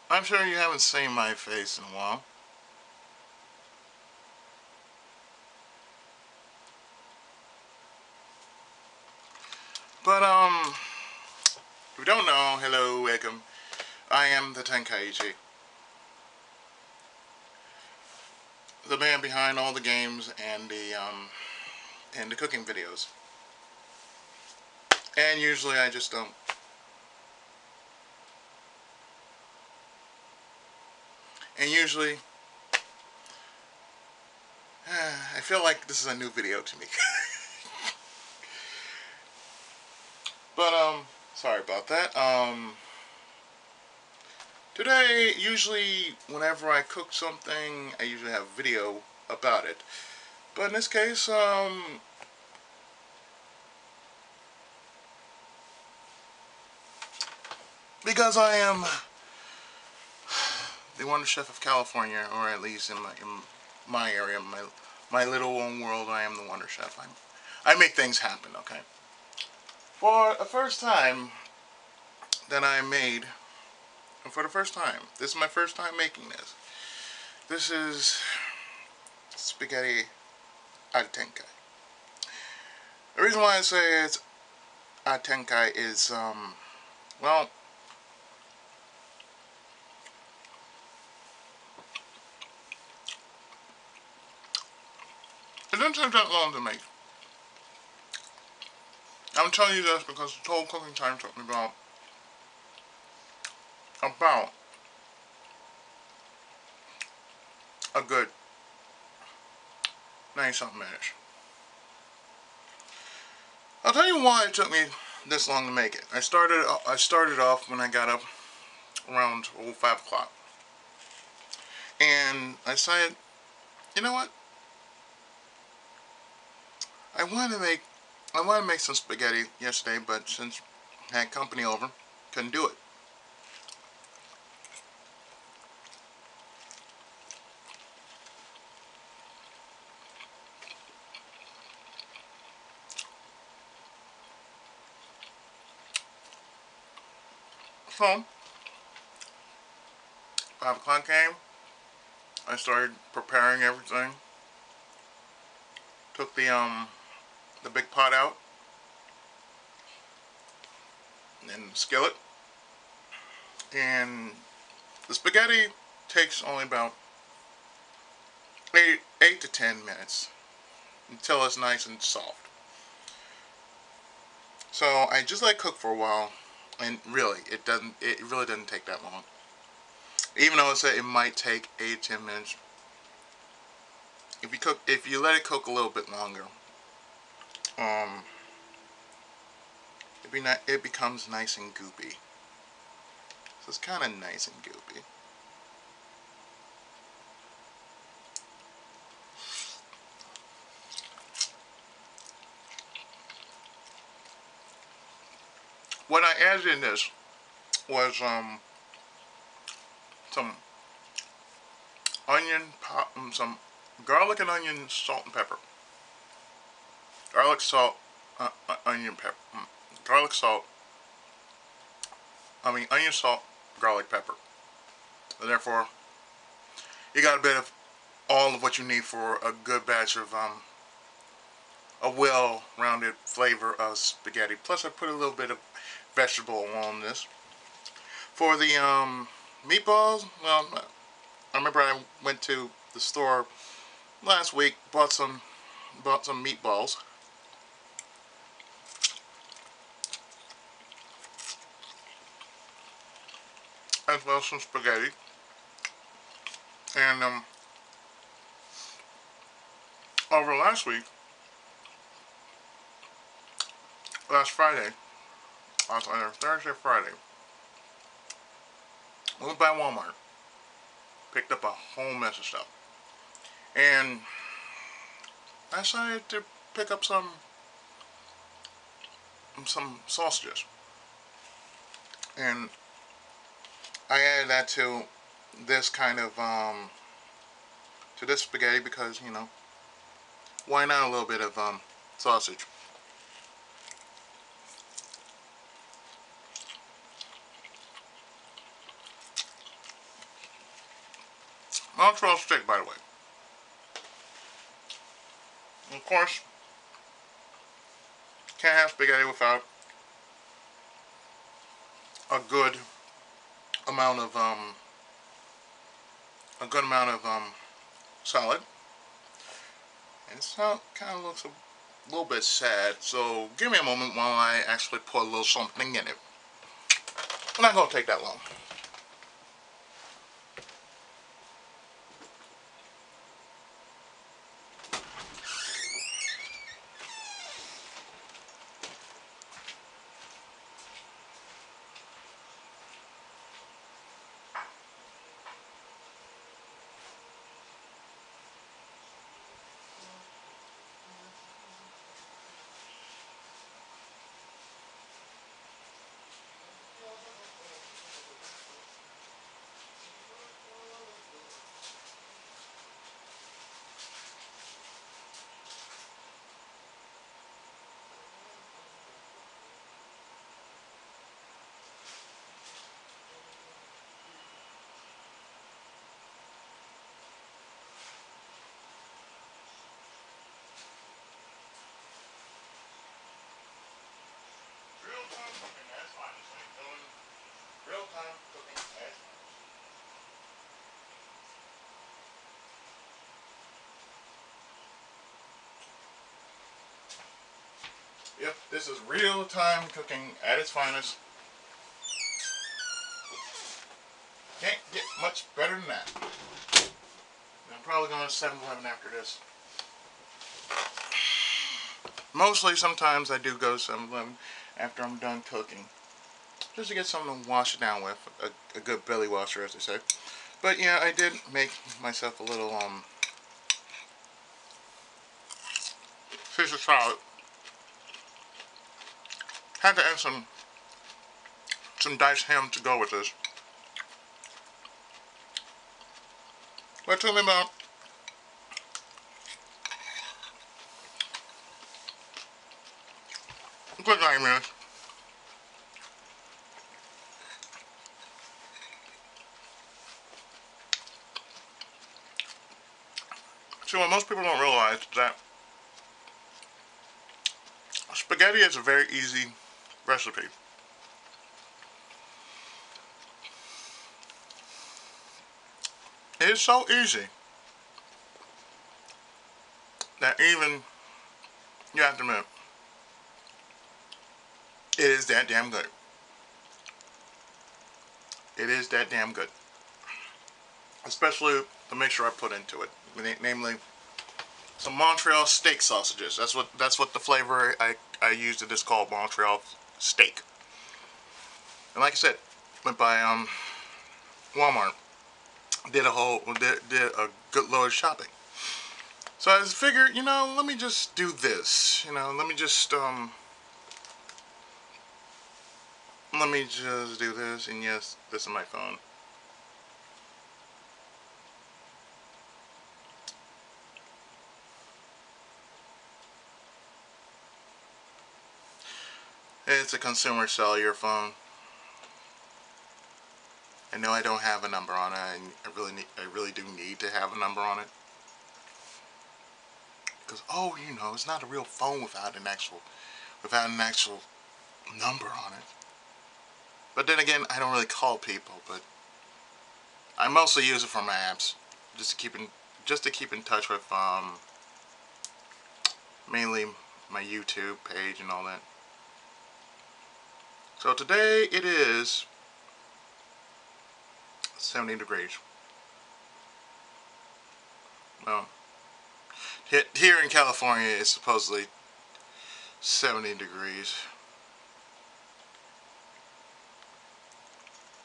I'm sure you haven't seen my face in a while. But, if you don't know, hello, welcome. I am the Tenkaichi. The man behind all the games and the cooking videos. And usually I just don't. And usually, I feel like this is a new video to me. But, sorry about that. Today, usually, whenever I cook something, I usually have a video about it. But in this case, because I am the Wonder Chef of California, or at least in my area, my little own world, I am the Wonder Chef. I make things happen, okay? For the first time that I made, for the first time, this is my first time making this. This is Spaghetti al Tenkai. The reason why I say it's al Tenkai is, well, it didn't take that long to make. I'm telling you this because the whole cooking time took me about 90-something minutes. I'll tell you why it took me this long to make it. I started off when I got up around 5 o'clock. And I decided, you know what? I wanted to make some spaghetti yesterday, but since I had company over, couldn't do it. So 5 o'clock came. I started preparing everything. Took the big pot out and the skillet, and the spaghetti takes only about 8 to 10 minutes until it's nice and soft. So I just let it cook for a while, and really it really doesn't take that long. Even though it might take 8 to 10 minutes, if you let it cook a little bit longer, it becomes nice and goopy. So it's kind of nice and goopy. What I added in this was some some garlic and onion, salt and pepper. Garlic, salt, onion, pepper. Garlic, salt. Onion, salt, garlic, pepper. And therefore, you got a bit of all of what you need for a good batch of a well-rounded flavor of spaghetti. Plus, I put a little bit of vegetable on this. For the meatballs, well, I remember I went to the store last week, bought some meatballs. As well as some spaghetti. And over last Friday, either Thursday or Friday, we went by Walmart, picked up a whole mess of stuff, and I decided to pick up some sausages, and I added that to this kind of to this spaghetti because, you know, why not a little bit of sausage. Montreal steak, by the way. And of course, can't have spaghetti without a good amount of salad. And it kind of looks a little bit sad, so give me a moment while I actually put a little something in it. It's not going to take that long. Real-time cooking as Yep, this is real-time cooking at its finest. Can't get much better than that. I'm probably going to 7-Eleven after this. Mostly, sometimes I do go to 7-Eleven after I'm done cooking, just to get something to wash it down with, a good belly washer, as they say. But yeah, I did make myself a little Caesar salad. Had to add some diced ham to go with this. But it took me about a good 9 minutes. See, what most people don't realize is that spaghetti is a very easy recipe. It is so easy that even, you have to admit, it is that damn good. It is that damn good. Especially the mixture I put into it, namely some Montreal steak sausages. That's what the flavor I used in this called Montreal steak. And like I said, went by Walmart, did a good load of shopping. So I just figured, let me just do this. Let me just do this. And yes, this is my phone. It's a consumer cellular phone. I know I don't have a number on it. I really do need to have a number on it. Because it's not a real phone without an actual number on it. But then again, I don't really call people, but I mostly use it for my apps, just to keep in touch with mainly my YouTube page and all that. So today it is 70 degrees. Well, here in California it's supposedly 70 degrees.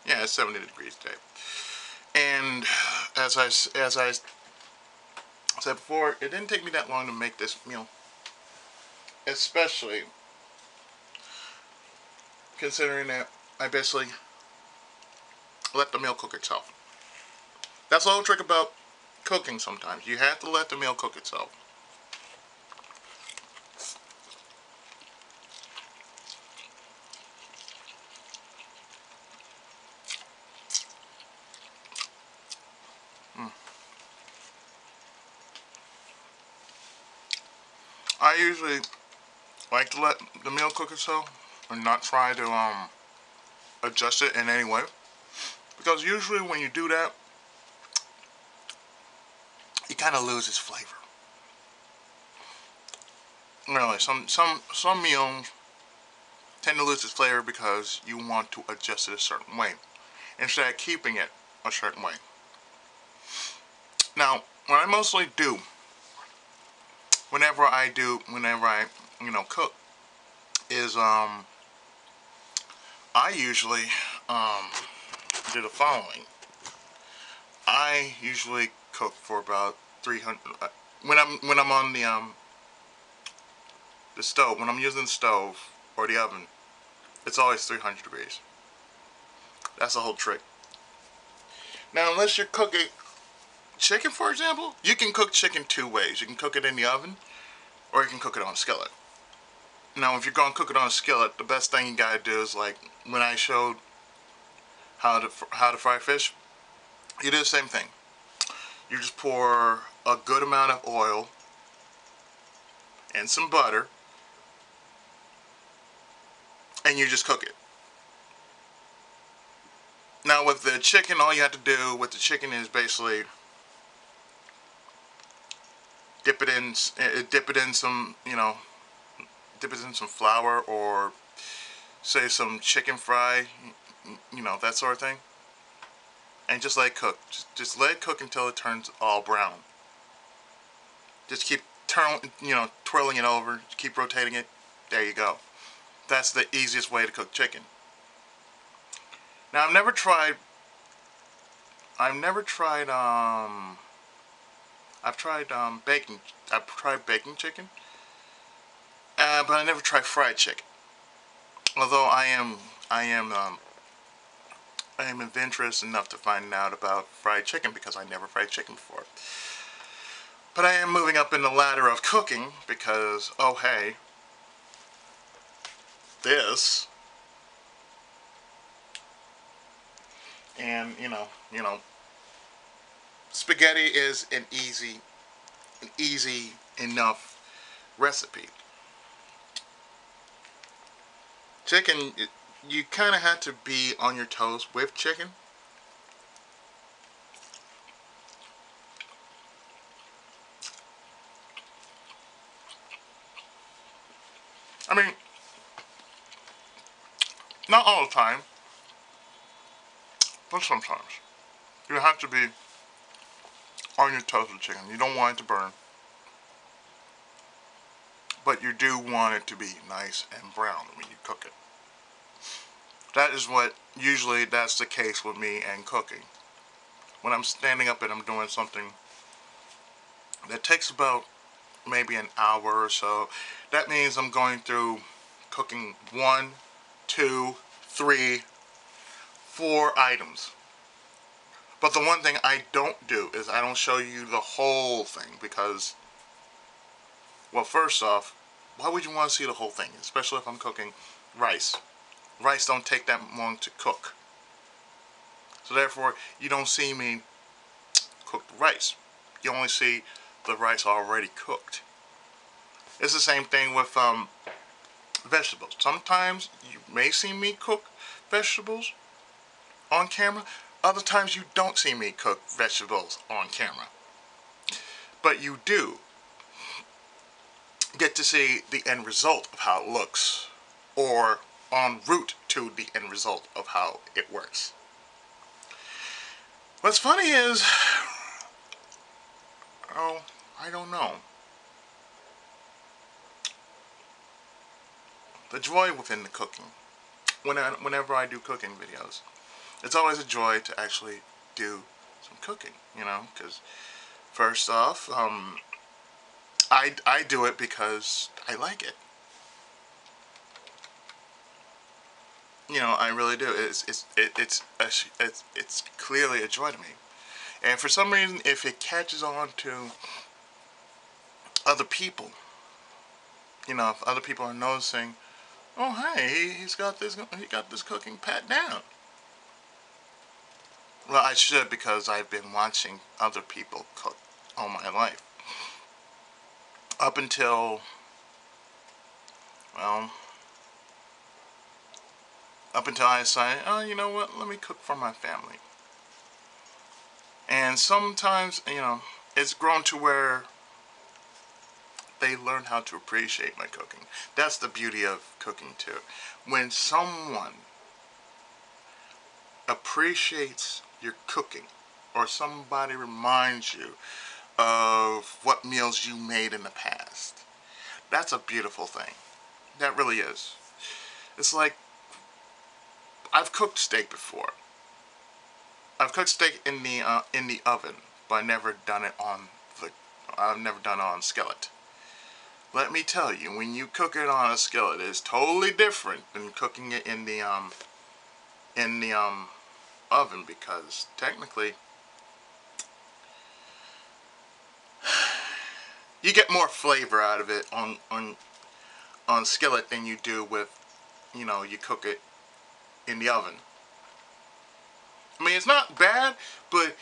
Yeah, it's 70 degrees today. And as I said before, it didn't take me that long to make this meal. Especially considering that I basically let the meal cook itself. That's the whole trick about cooking sometimes. You have to let the meal cook itself. I usually like to let the meal cook itself and not try to adjust it in any way, because usually when you do that, it kind of loses flavor. Really, some meals tend to lose its flavor because you want to adjust it a certain way instead of keeping it a certain way. Now, what I mostly do whenever I cook is I usually do the following. I usually cook for about 300 when I'm on the stove, when I'm using the stove or the oven. It's always 300 degrees. That's the whole trick. Now, unless you're cooking chicken, for example, you can cook chicken two ways. You can cook it in the oven, or you can cook it on a skillet. Now, if you're going to cook it on a skillet, the best thing you gotta do is, like when I showed how to fry fish, you do the same thing. You just pour a good amount of oil and some butter, and you just cook it. Now, with the chicken, all you have to do with the chicken is basically dip it in some, dip it in some flour, or say some chicken fry, that sort of thing, and just let it cook. Just let it cook until it turns all brown. Just keep twirling it over, keep rotating it. There you go. That's the easiest way to cook chicken. Now, I've tried baking chicken, but I never tried fried chicken. Although I am adventurous enough to find out about fried chicken because I never fried chicken before. But I am moving up in the ladder of cooking because, oh hey, this, and spaghetti is an easy enough recipe. Chicken, you kind of have to be on your toes with chicken. I mean, not all the time, but sometimes. You have to be on your toes with chicken. You don't want it to burn, but you do want it to be nice and brown when you cook it. That's the case with me and cooking. When I'm standing up and I'm doing something that takes about maybe an hour or so, that means I'm going through cooking 1, 2, 3, 4 items. But the one thing I don't do is I don't show you the whole thing because, well, first off, why would you want to see the whole thing? Especially if I'm cooking rice. Rice don't take that long to cook. So therefore, you don't see me cook the rice. You only see the rice already cooked. It's the same thing with vegetables. Sometimes you may see me cook vegetables on camera. Other times you don't see me cook vegetables on camera. But you do get to see the end result of how it looks, or en route to the end result of how it works. What's funny is, oh, I don't know. The joy within the cooking. Whenever I do cooking videos, it's always a joy to actually do some cooking, because first off, I do it because I like it. I really do. It's clearly a joy to me. And for some reason, if it catches on to other people, if other people are noticing, oh hey, he got this cooking pat down. Well, I should, because I've been watching other people cook all my life. Up until Well, up until I decided, oh, you know what, let me cook for my family. And sometimes, it's grown to where they learn how to appreciate my cooking. That's the beauty of cooking too. When someone appreciates your cooking, or somebody reminds you of what meals you made in the past, that's a beautiful thing. That really is. It's like, I've cooked steak before. I've cooked steak in the oven, but I've never done it on skillet. Let me tell you, when you cook it on a skillet, it's totally different than cooking it in the oven, because technically you get more flavor out of it on skillet than you do with, you cook it in the oven. I mean, it's not bad, but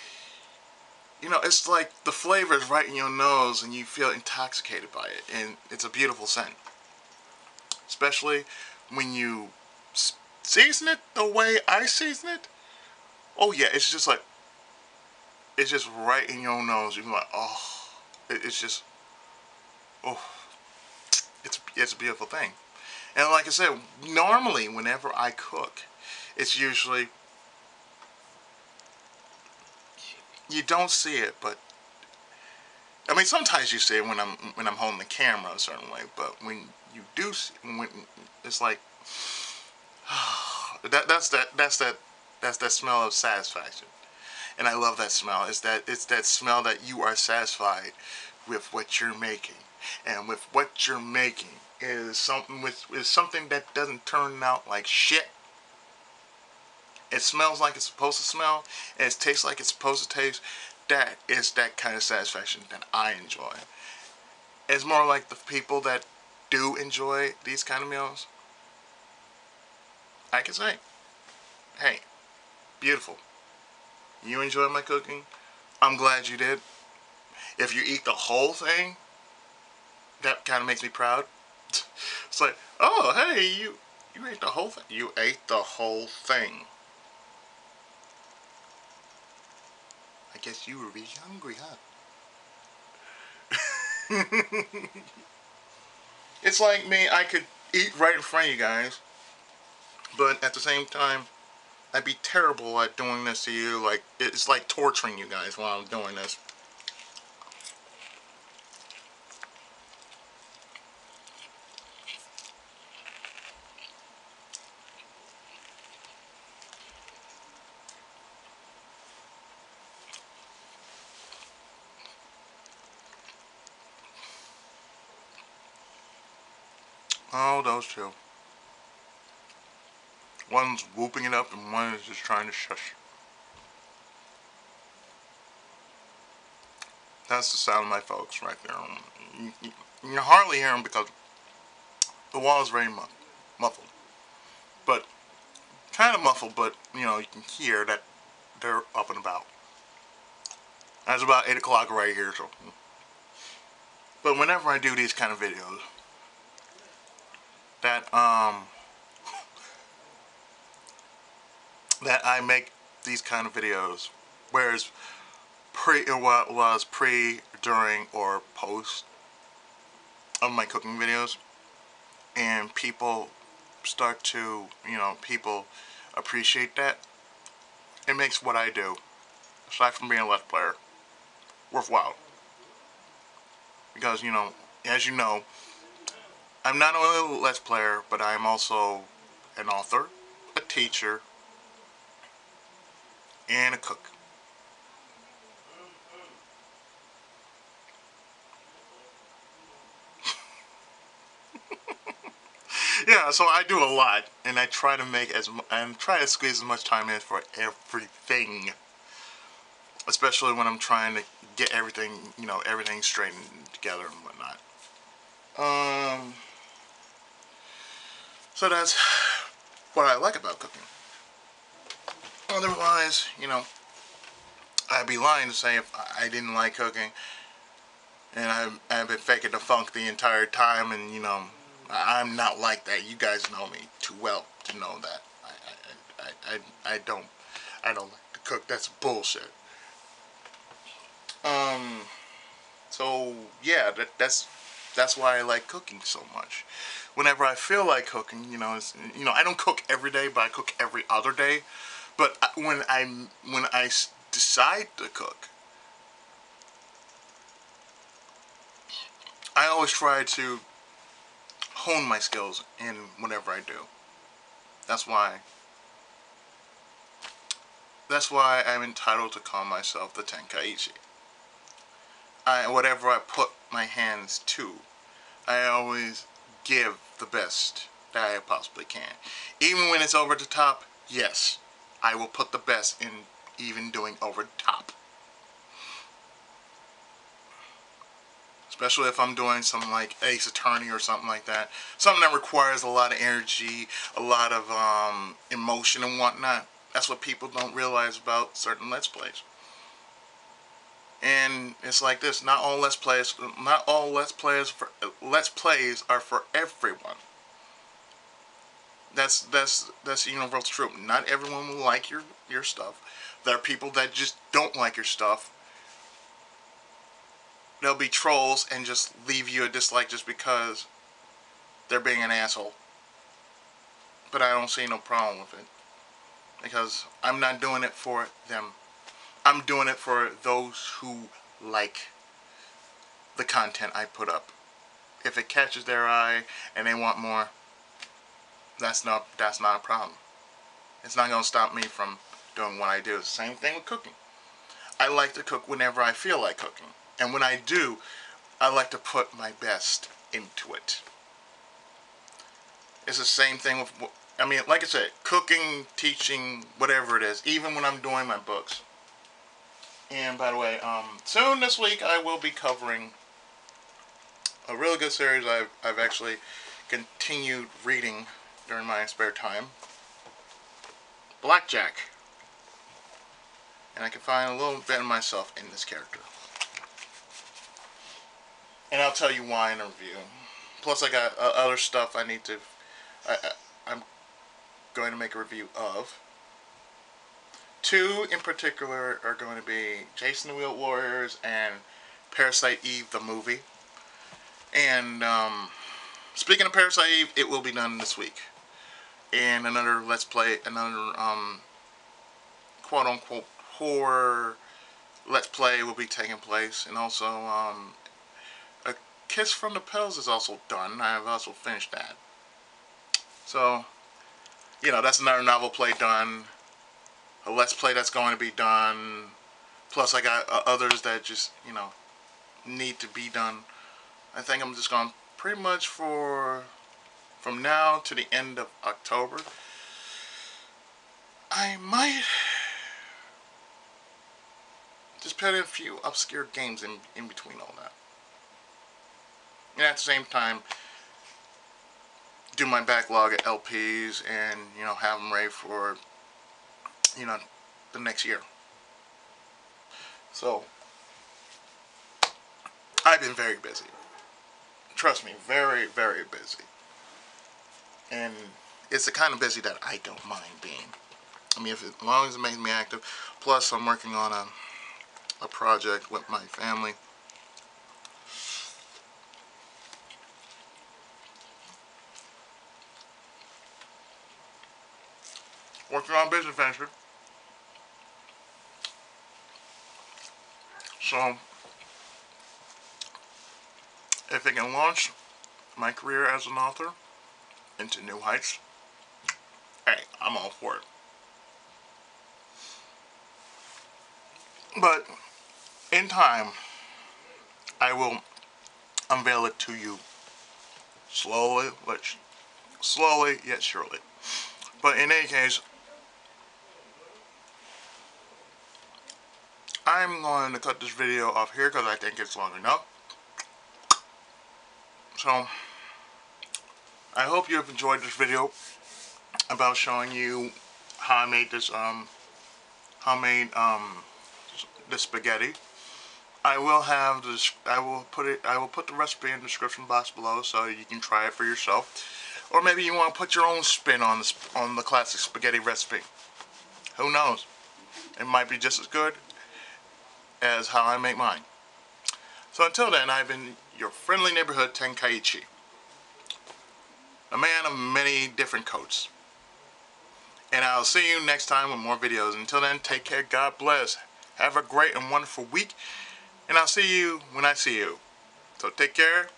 it's like the flavor is right in your nose and you feel intoxicated by it, and it's a beautiful scent. Especially when you season it the way I season it. Oh yeah, it's just right in your nose. You're like, oh, it's just, oh, it's a beautiful thing. And like I said, normally whenever I cook, it's usually, you don't see it, but I mean, sometimes you see it when I'm holding the camera a certain way, but when you do see, when it's like, that's that smell of satisfaction, and I love that smell. It's that smell that you are satisfied with what you're making, and with what you're making is something that doesn't turn out like shit. It smells like it's supposed to smell, and it tastes like it's supposed to taste. That is that kind of satisfaction that I enjoy. It's more like the people that do enjoy these kind of meals, I can say, hey, beautiful. You enjoy my cooking? I'm glad you did. If you eat the whole thing, that kind of makes me proud. It's like, oh, hey, you ate the whole thing. You ate the whole thing. I guess you were really hungry, huh? It's like me, I could eat right in front of you guys, but at the same time, I'd be terrible at doing this to you. Like, it's like torturing you guys while I'm doing this. Oh, those two. One's whooping it up and one is just trying to shush. That's the sound of my folks right there. You hardly hear them because the wall is very muffled. But, kind of muffled, but, you can hear that they're up and about. That's about 8 o'clock right here, so. But whenever I do these kind of videos, that I make these kind of videos, whereas it was pre, during, or post of my cooking videos, and people start to, people appreciate that, it makes what I do, aside from being a Let's Player, worthwhile. Because, as you know, I'm not only a Let's Player, but I'm also an author, a teacher, and a cook. Yeah, so I do a lot, and I try to squeeze as much time in for everything. Especially when I'm trying to get everything, everything straightened together and whatnot. So that's what I like about cooking. Otherwise, I'd be lying to say if I didn't like cooking, and I've been faking the funk the entire time, and I'm not like that. You guys know me too well to know that. I don't like to cook. That's bullshit. So yeah, that's why I like cooking so much. Whenever I feel like cooking, I don't cook every day, but I cook every other day. But when I decide to cook, I always try to hone my skills in whatever I do. That's why. That's why I'm entitled to call myself the Tenkaichi. Whatever I put my hands to, I always give the best that I possibly can. Even when it's over the top, yes, I will put the best in even doing over the top. Especially if I'm doing something like Ace Attorney or something like that. Something that requires a lot of energy, a lot of emotion and whatnot. That's what people don't realize about certain Let's Plays. And it's like this: not all Let's Plays are for everyone. That's universal truth. Not everyone will like your stuff. There are people that just don't like your stuff. There'll be trolls and just leave you a dislike just because they're being an asshole. But I don't see no problem with it, because I'm not doing it for them. I'm doing it for those who like the content I put up. If it catches their eye and they want more, that's not a problem. It's not going to stop me from doing what I do. It's the same thing with cooking. I like to cook whenever I feel like cooking. And when I do, I like to put my best into it. It's the same thing with, like I said, cooking, teaching, whatever it is, even when I'm doing my books. And by the way, soon this week I will be covering a really good series I've actually continued reading during my spare time. Blackjack. And I can find a little bit of myself in this character. And I'll tell you why in a review. Plus I got other stuff I need to... I'm going to make a review of. Two in particular are going to be Jason the Wheel Warriors and Parasite Eve the movie. And speaking of Parasite Eve, it will be done this week. And another Let's Play, another quote-unquote horror Let's Play will be taking place. And also A Kiss from the Pills is also done. I have also finished that. So, that's another novel play done. A Let's Play that's going to be done. Plus I got others that just, need to be done. I think I'm just going pretty much from now to the end of October. I might just put in a few obscure games in between all that. And at the same time, do my backlog of LPs and, have them ready for, the next year. So, I've been very busy. Trust me, very, very busy. And it's the kind of busy that I don't mind being. As long as it makes me active. Plus, I'm working on a project with my family. Working on a business venture. So, if it can launch my career as an author into new heights, hey, I'm all for it. But in time, I will unveil it to you slowly yet surely. But in any case, I'm going to cut this video off here because I think it's long enough. So, I hope you have enjoyed this video about showing you how I made this, the spaghetti. I will have this. I will put the recipe in the description box below, so you can try it for yourself. Or maybe you want to put your own spin on the classic spaghetti recipe. Who knows? It might be just as good as how I make mine. So until then, I've been your friendly neighborhood Tenkaichi, a man of many different coats. And I'll see you next time with more videos. Until then, take care, God bless. Have a great and wonderful week. And I'll see you when I see you. So take care.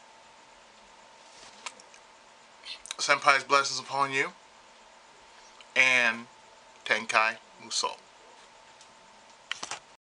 Senpai's blessings upon you. And Tenkai Muso.